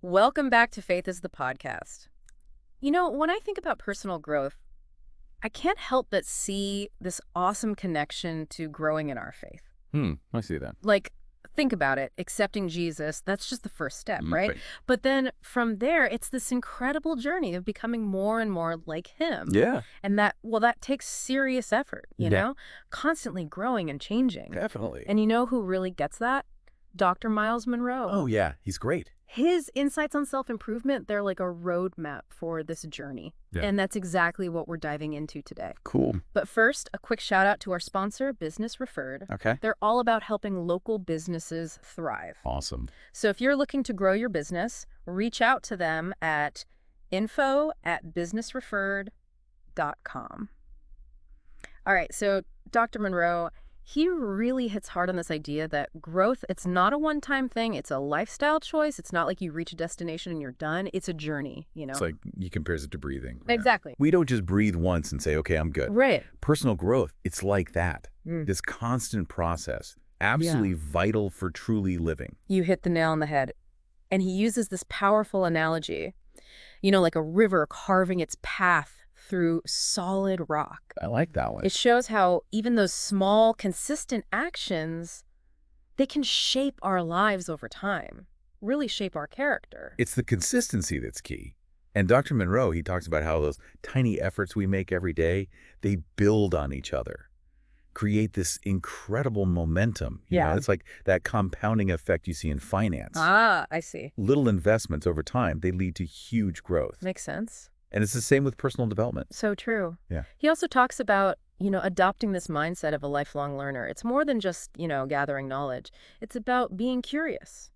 Welcome back to Faith is the Podcast. When I think about personal growth, I can't help but see this awesome connection to growing in our faith. I see that. Like, think about it. Accepting Jesus, that's just the first step, right? Right. But then from there, it's this incredible journey of becoming more and more like him. Yeah, And that takes serious effort, Yeah. Constantly growing and changing. definitely. And you know who really gets that? Dr. Myles Munroe. Oh, yeah, he's great. His insights on self-improvement, they're like a roadmap for this journey. Yeah. And that's exactly what we're diving into today. Cool. But first, a quick shout out to our sponsor, Business Referred. Okay. They're all about helping local businesses thrive. Awesome. So if you're looking to grow your business, reach out to them at info@businessreferred.com. All right, so Dr. Munroe, he really hits hard on this idea that growth, it's not a one-time thing. It's a lifestyle choice. It's not like you reach a destination and you're done. It's a journey, It's like he compares it to breathing. right? Exactly. We don't just breathe once and say, okay, I'm good. Right. Personal growth, it's like that. Mm. This constant process, absolutely vital for truly living. You hit the nail on the head. And he uses this powerful analogy, like a river carving its path through solid rock. I like that one. It shows how even those small, consistent actions, they can shape our lives over time, really shape our character. It's the consistency that's key. And Dr. Munroe, he talks about how those tiny efforts we make every day, they build on each other, create this incredible momentum. You know, it's like that compounding effect you see in finance. Ah, I see. Little investments over time, they lead to huge growth. Makes sense. And it's the same with personal development. So true. Yeah. He also talks about, adopting this mindset of a lifelong learner. It's more than just, gathering knowledge. It's about being curious,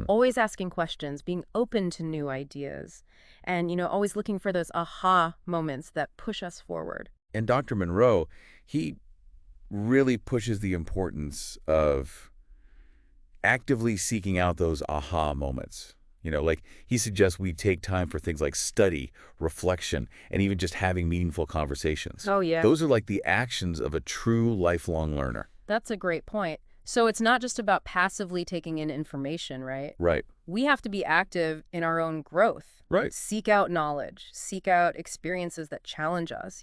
always asking questions, being open to new ideas, and, always looking for those aha moments that push us forward. And Dr. Munroe, he really pushes the importance of actively seeking out those aha moments. Like he suggests we take time for things like study, reflection, and even just having meaningful conversations. Oh, yeah. Those are like the actions of a true lifelong learner. That's a great point. So it's not just about passively taking in information, right? Right. We have to be active in our own growth. Right. Seek out knowledge, seek out experiences that challenge us,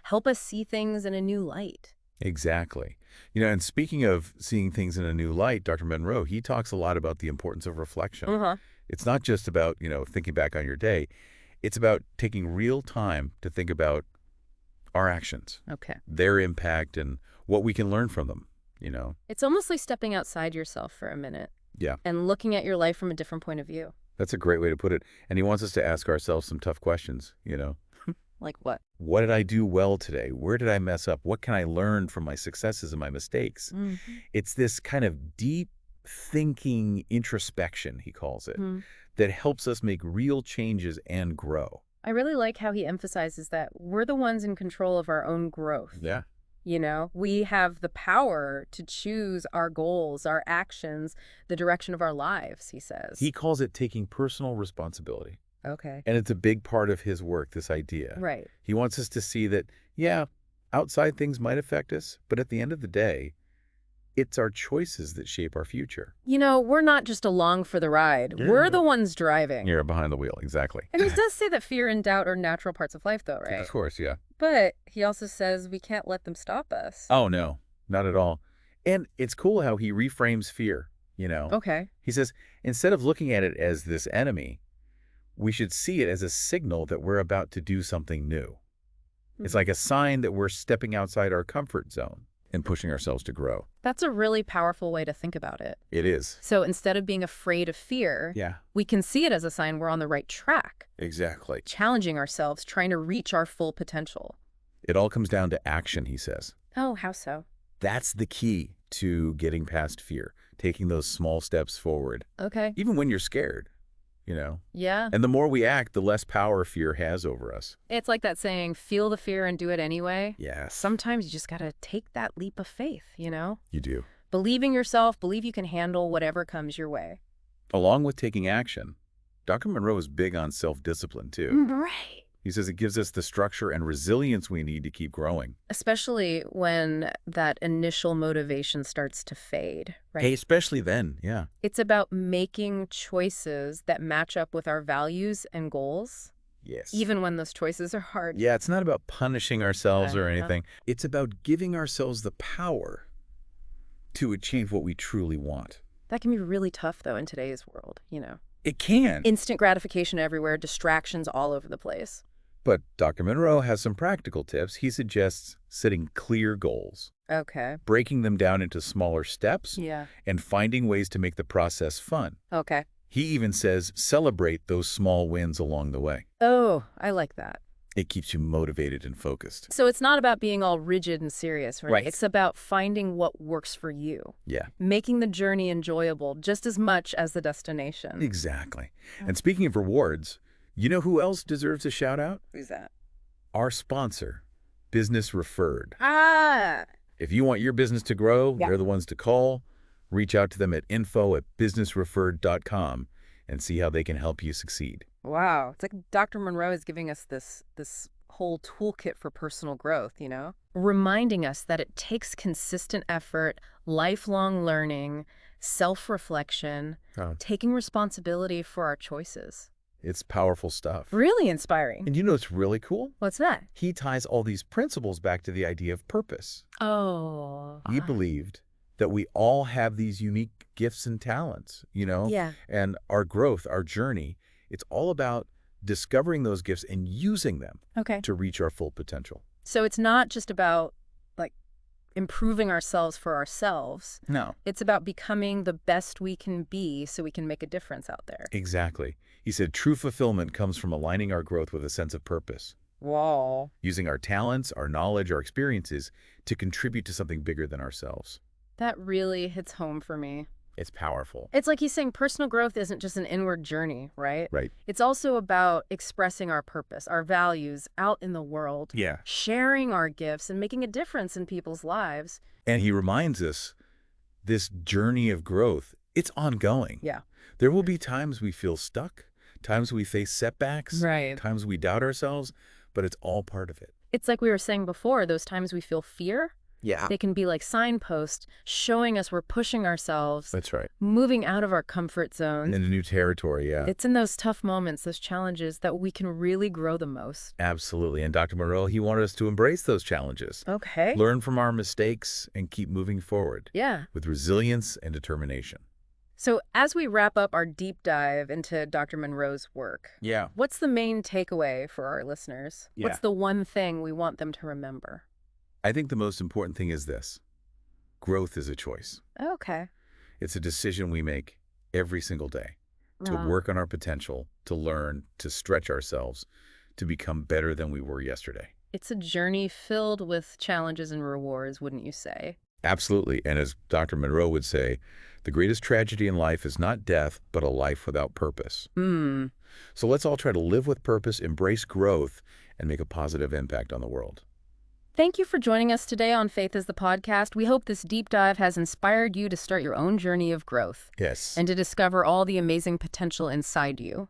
help us see things in a new light. Exactly. And speaking of seeing things in a new light, Dr. Munroe, he talks a lot about the importance of reflection. Uh-huh. It's not just about, thinking back on your day. It's about taking real time to think about our actions, Okay. their impact, and what we can learn from them, It's almost like stepping outside yourself for a minute. Yeah. And looking at your life from a different point of view. That's a great way to put it. And he wants us to ask ourselves some tough questions, Like what? What did I do well today? Where did I mess up? What can I learn from my successes and my mistakes? Mhm. It's this kind of deep thinking introspection, he calls it, that helps us make real changes and grow. I really like how he emphasizes that we're the ones in control of our own growth. Yeah. We have the power to choose our goals, our actions, the direction of our lives, he says. He calls it taking personal responsibility. Okay. And it's a big part of his work, this idea. Right. He wants us to see that, outside things might affect us, but at the end of the day, it's our choices that shape our future. We're not just along for the ride. Yeah. We're the ones driving. You're behind the wheel, exactly. And he does say that fear and doubt are natural parts of life, though, right? Of course, yeah. But he also says we can't let them stop us. Oh, no, not at all. And it's cool how he reframes fear, Okay. He says, instead of looking at it as this enemy, we should see it as a signal that we're about to do something new. It's like a sign that we're stepping outside our comfort zone and pushing ourselves to grow. That's a really powerful way to think about it. It is. So instead of being afraid of fear, we can see it as a sign we're on the right track, Exactly. challenging ourselves, trying to reach our full potential. It all comes down to action, he says. Oh, how so? That's the key to getting past fear, taking those small steps forward, Okay. even when you're scared, Yeah. And the more we act, the less power fear has over us. It's like that saying, feel the fear and do it anyway. Yes. Sometimes you just got to take that leap of faith, You do. Believe in yourself, believe you can handle whatever comes your way. Along with taking action, Dr. Munroe is big on self-discipline, too. Right. He says it gives us the structure and resilience we need to keep growing. Especially when that initial motivation starts to fade, right? Hey, especially then, yeah. It's about making choices that match up with our values and goals, Yes. even when those choices are hard. Yeah, it's not about punishing ourselves or Uh-huh. anything. It's about giving ourselves the power to achieve what we truly want. That can be really tough, though, in today's world, you know. It can. Instant gratification everywhere, distractions all over the place. But Dr. Munroe has some practical tips. He suggests setting clear goals, Okay. breaking them down into smaller steps, Yeah. and finding ways to make the process fun. Okay. He even says celebrate those small wins along the way. Oh, I like that. It keeps you motivated and focused. So it's not about being all rigid and serious, right? Right. It's about finding what works for you, Yeah, making the journey enjoyable just as much as the destination. exactly. And speaking of rewards, you know who else deserves a shout out? Who's that? Our sponsor, Business Referred. Ah, If you want your business to grow, Yeah. they're the ones to call. Reach out to them at info@businessreferred.com and see how they can help you succeed. wow. It's like Dr. Munroe is giving us this whole toolkit for personal growth, you know? Reminding us that it takes consistent effort, lifelong learning, self-reflection, taking responsibility for our choices. It's powerful stuff. Really inspiring. And you know what's really cool? What's that? He ties all these principles back to the idea of purpose. Oh. He believed that we all have these unique gifts and talents, Yeah. and our growth, our journey, it's all about discovering those gifts and using them Okay. to reach our full potential. So it's not just about, like, improving ourselves for ourselves. No. It's about becoming the best we can be so we can make a difference out there. Exactly. He said true fulfillment comes from aligning our growth with a sense of purpose, Wow. using our talents, our knowledge, our experiences to contribute to something bigger than ourselves. That really hits home for me. It's powerful. It's like he's saying personal growth isn't just an inward journey, right? Right. It's also about expressing our purpose, our values out in the world, Yeah. sharing our gifts and making a difference in people's lives. And he reminds us this journey of growth, it's ongoing. Yeah. There will be times we feel stuck, times we face setbacks, Right. times we doubt ourselves, but it's all part of it. It's like we were saying before, those times we feel fear, Yeah. they can be like signposts showing us we're pushing ourselves, That's right. moving out of our comfort zone. Into new territory, yeah. It's in those tough moments, those challenges, that we can really grow the most. Absolutely. And Dr. Munroe, he wanted us to embrace those challenges, Okay. learn from our mistakes, and keep moving forward Yeah. with resilience and determination. So as we wrap up our deep dive into Dr. Munroe's work, Yeah. what's the main takeaway for our listeners? Yeah. What's the one thing we want them to remember? I think the most important thing is this. Growth is a choice. Okay. It's a decision we make every single day to Ah. work on our potential, to learn, to stretch ourselves, to become better than we were yesterday. It's a journey filled with challenges and rewards, wouldn't you say? Absolutely. And as Dr. Munroe would say, the greatest tragedy in life is not death, but a life without purpose. Hmm. So let's all try to live with purpose, embrace growth, and make a positive impact on the world. Thank you for joining us today on Faith is the Podcast. We hope this deep dive has inspired you to start your own journey of growth Yes. and to discover all the amazing potential inside you.